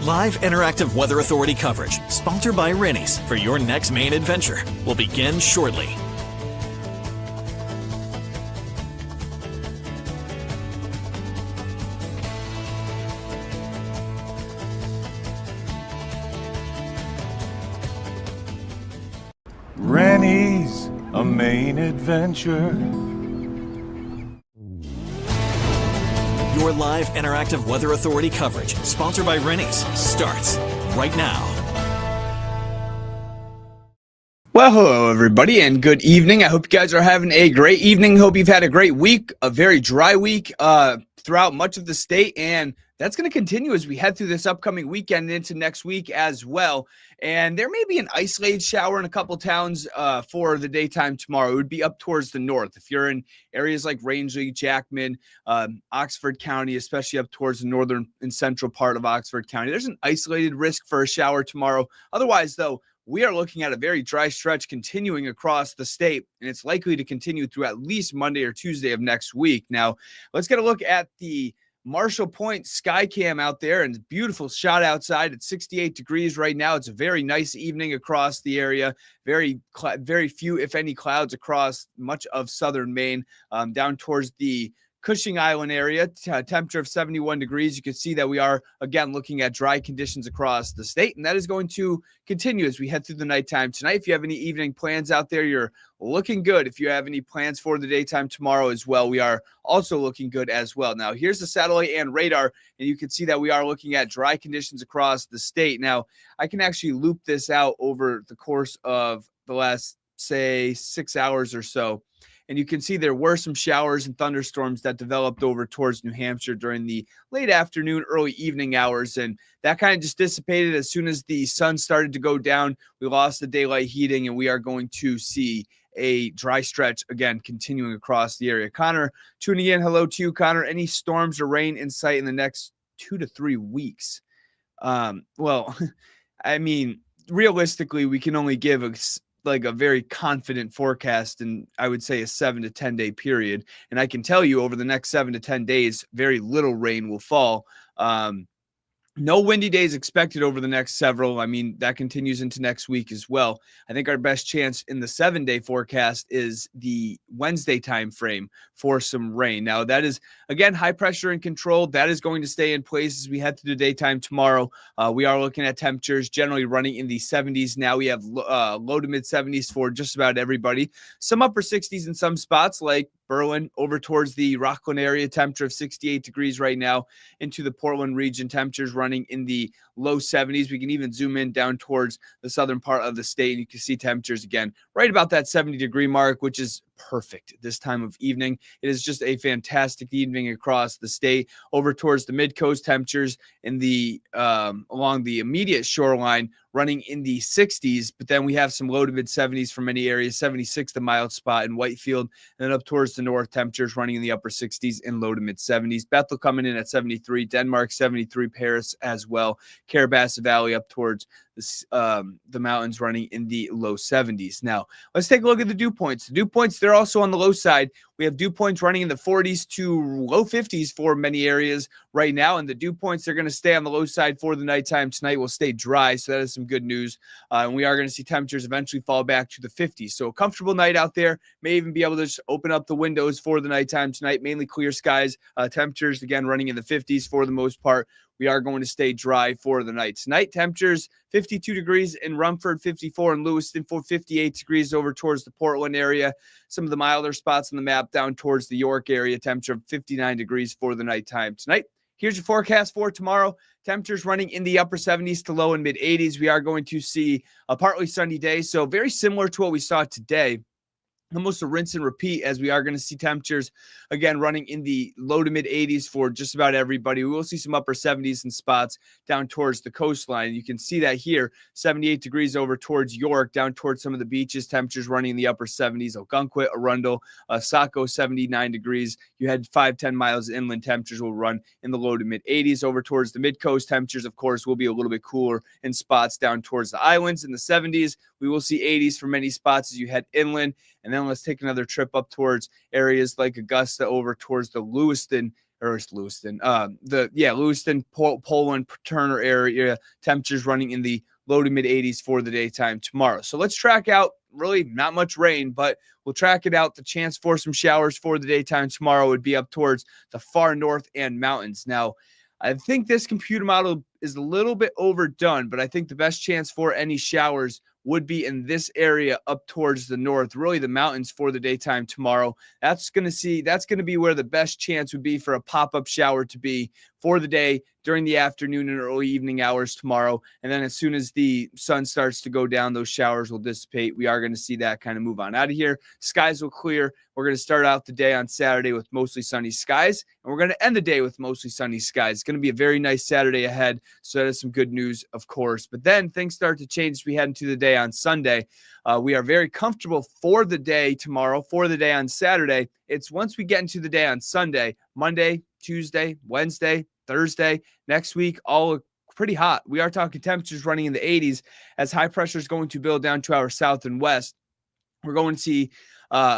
Live interactive Weather Authority coverage, sponsored by Rennie's, for your next main adventure, will begin shortly. Rennie's, a main adventure. Your live interactive Weather Authority coverage, sponsored by Rennie's, starts right now. Well, hello, everybody, and good evening. I hope you guys are having a great evening. Hope you've had a great week, a very dry week throughout much of the state, and that's going to continue as we head through this upcoming weekend and into next week as well. And there may be an isolated shower in a couple towns for the daytime tomorrow. It would be up towards the north. If you're in areas like Rangeley, Jackman, Oxford County, especially up towards the northern and central part of Oxford County, there's an isolated risk for a shower tomorrow. Otherwise, though, we are looking at a very dry stretch continuing across the state, and it's likely to continue through at least Monday or Tuesday of next week. Now, let's get a look at the Marshall Point sky cam out there, and beautiful shot outside at 68 degrees right now. It's a very nice evening across the area. Very few, if any, clouds across much of southern Maine, down towards the Cushing Island area, temperature of 71 degrees. You can see that we are, again, looking at dry conditions across the state, and that is going to continue as we head through the nighttime tonight. If you have any evening plans out there, you're looking good. If you have any plans for the daytime tomorrow as well, we are also looking good as well. Now, here's the satellite and radar, and you can see that we are looking at dry conditions across the state. Now, I can actually loop this out over the course of the last, say, 6 hours or so. And you can see there were some showers and thunderstorms that developed over towards New Hampshire during the late afternoon, early evening hours. And that kind of just dissipated as soon as the sun started to go down. We lost the daylight heating, and we are going to see a dry stretch again continuing across the area. Connor, tuning in. Hello to you, Connor. Any storms or rain in sight in the next 2 to 3 weeks? Well, I mean, realistically, we can only give a very confident forecast, and I would say a 7 to 10 day period. And I can tell you over the next 7 to 10 days, very little rain will fall. No windy days expected over the next several. I mean, that continues into next week as well. I think our best chance in the 7-day forecast is the Wednesday time frame for some rain. Now, that is, again, high pressure and control. That is going to stay in place as we head through the daytime tomorrow. We are looking at temperatures generally running in the 70s. Now we have low to mid 70s for just about everybody. Some upper 60s in some spots like Berlin, over towards the Rockland area, temperature of 68 degrees right now. Into the Portland region, temperatures running in the low 70s. We can even zoom in down towards the southern part of the state, and you can see temperatures again right about that 70-degree mark, which is perfect this time of evening. It is just a fantastic evening across the state. Over towards the mid-coast, temperatures in the along the immediate shoreline running in the 60s, but then we have some low to mid 70s for many areas. 76 the mild spot in Whitefield, and then up towards the north, temperatures running in the upper 60s and low to mid 70s. Bethel coming in at 73, Denmark 73, Paris as well. Carabassa Valley up towards the mountains running in the low 70s. Now, let's take a look at the dew points. The dew points, they're also on the low side. We have dew points running in the 40s to low 50s for many areas right now, and the dew points are going to stay on the low side for the nighttime tonight. Will stay dry, so that is some good news. And we are going to see temperatures eventually fall back to the 50s. So a comfortable night out there. May even be able to just open up the windows for the nighttime tonight. Mainly clear skies. Temperatures, again, running in the 50s for the most part. We are going to stay dry for the night. Tonight, temperatures 52 degrees in Rumford, 54 in Lewiston, 58 degrees over towards the Portland area. Some of the milder spots on the map down towards the York area, temperature of 59 degrees for the nighttime tonight. Here's your forecast for tomorrow. Temperatures running in the upper 70s to low and mid 80s. We are going to see a partly sunny day, so very similar to what we saw today. Almost a rinse and repeat, as we are going to see temperatures again running in the low to mid 80s for just about everybody. We will see some upper 70s in spots down towards the coastline. You can see that here, 78 degrees over towards York, down towards some of the beaches, temperatures running in the upper 70s. Algonquin, Arundel, Saco, 79 degrees. You had 5-10 miles inland, temperatures will run in the low to mid 80s. Over towards the mid coast, temperatures, of course, will be a little bit cooler in spots down towards the islands in the 70s. We will see 80s for many spots as you head inland. And then let's take another trip up towards areas like Augusta over towards the Lewiston or it's Lewiston. Lewiston, Poland, Turner area, temperatures running in the low to mid 80s for the daytime tomorrow. So let's track out really not much rain, but we'll track it out. The chance for some showers for the daytime tomorrow would be up towards the far north and mountains. Now, I think this computer model is a little bit overdone, but I think the best chance for any showers would be in this area up towards the north, really the mountains for the daytime tomorrow. That's going to be where the best chance would be for a pop-up shower to be for the day during the afternoon and early evening hours tomorrow. And then as soon as the sun starts to go down, those showers will dissipate. We are going to see that kind of move on out of here. Skies will clear. We're going to start out the day on Saturday with mostly sunny skies, and we're going to end the day with mostly sunny skies. It's going to be a very nice Saturday ahead, so that is some good news, of course. But then things start to change as we head into the day on Sunday. We are very comfortable for the day tomorrow, for the day on Saturday. It's once we get into the day on Sunday, Monday, Tuesday, Wednesday, Thursday, next week, all pretty hot. We are talking temperatures running in the 80s as high pressure is going to build down to our south and west. We're going to see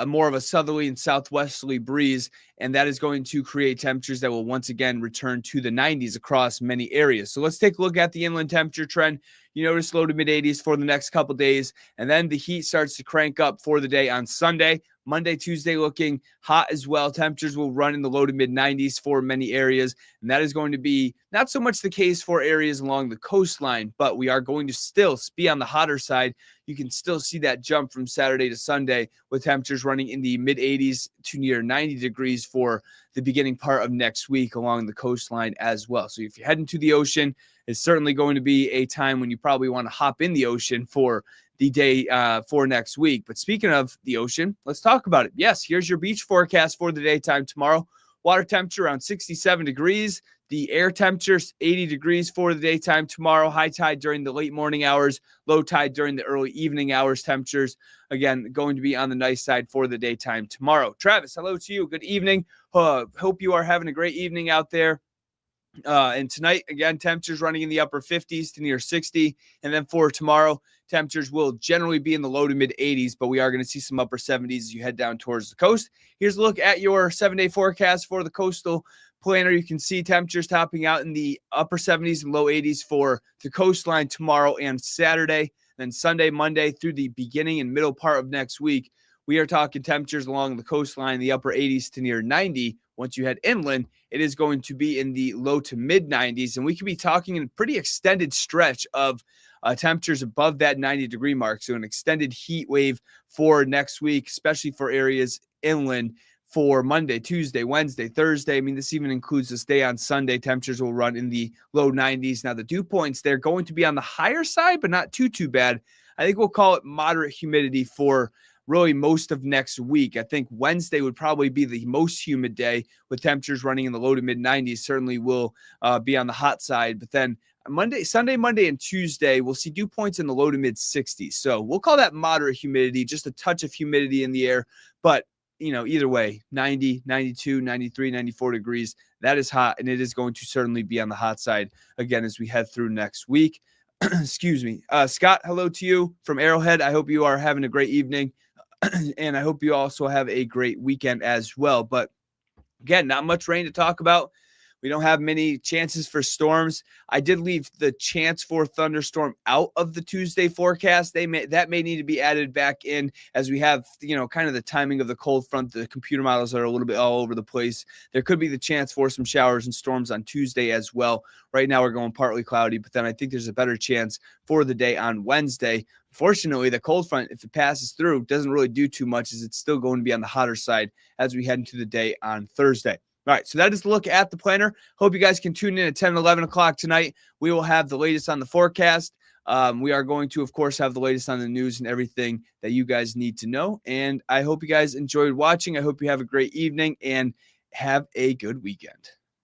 more of a southerly and southwesterly breeze, and that is going to create temperatures that will once again return to the 90s across many areas. So let's take a look at the inland temperature trend. You notice low to mid 80s for the next couple days, and then the heat starts to crank up for the day on Sunday. Monday, Tuesday looking hot as well. Temperatures will run in the low to mid 90s for many areas, and that is going to be not so much the case for areas along the coastline, but we are going to still be on the hotter side. You can still see that jump from Saturday to Sunday with temperatures running in the mid 80s to near 90 degrees for the beginning part of next week along the coastline as well. So if you're heading to the ocean, it's certainly going to be a time when you probably want to hop in the ocean for the day for next week. But speaking of the ocean, let's talk about it. Yes, here's your beach forecast for the daytime tomorrow. Water temperature around 67 degrees. The air temperature 80 degrees for the daytime tomorrow. High tide during the late morning hours. Low tide during the early evening hours. Temperatures, again, going to be on the nice side for the daytime tomorrow. Travis, hello to you. Good evening. Hope you are having a great evening out there. And tonight, again, temperatures running in the upper 50s to near 60. And then for tomorrow, temperatures will generally be in the low to mid 80s, but we are going to see some upper 70s as you head down towards the coast. Here's a look at your 7-day forecast for the coastal planner. You can see temperatures topping out in the upper 70s and low 80s for the coastline tomorrow and Saturday. Then Sunday, Monday through the beginning and middle part of next week, we are talking temperatures along the coastline, the upper 80s to near 90. Once you head inland, it is going to be in the low to mid 90s. And we could be talking in a pretty extended stretch of temperatures above that 90-degree mark. So an extended heat wave for next week, especially for areas inland for Monday, Tuesday, Wednesday, Thursday. I mean, this even includes this day on Sunday. Temperatures will run in the low 90s. Now, the dew points, they're going to be on the higher side, but not too bad. I think we'll call it moderate humidity for really most of next week. I think Wednesday would probably be the most humid day with temperatures running in the low to mid 90s. Certainly will be on the hot side. But then Sunday, Monday, and Tuesday, we'll see dew points in the low to mid 60s. So we'll call that moderate humidity, just a touch of humidity in the air. But, you know, either way, 90, 92, 93, 94 degrees, that is hot. And it is going to certainly be on the hot side again as we head through next week. Excuse me. Scott, hello to you from Arrowhead. I hope you are having a great evening. And I hope you also have a great weekend as well. But again, not much rain to talk about. We don't have many chances for storms. I did leave the chance for thunderstorm out of the Tuesday forecast. That may need to be added back in as we have, you know, kind of the timing of the cold front. The computer models are a little bit all over the place. There could be the chance for some showers and storms on Tuesday as well. Right now we're going partly cloudy, but then I think there's a better chance for the day on Wednesday. Fortunately, the cold front, if it passes through, doesn't really do too much as it's still going to be on the hotter side as we head into the day on Thursday. All right, so that is the look at the planner. Hope you guys can tune in at 10, 11 o'clock tonight. We will have the latest on the forecast. We are going to, of course, have the latest on the news and everything that you guys need to know. And I hope you guys enjoyed watching. I hope you have a great evening and have a good weekend.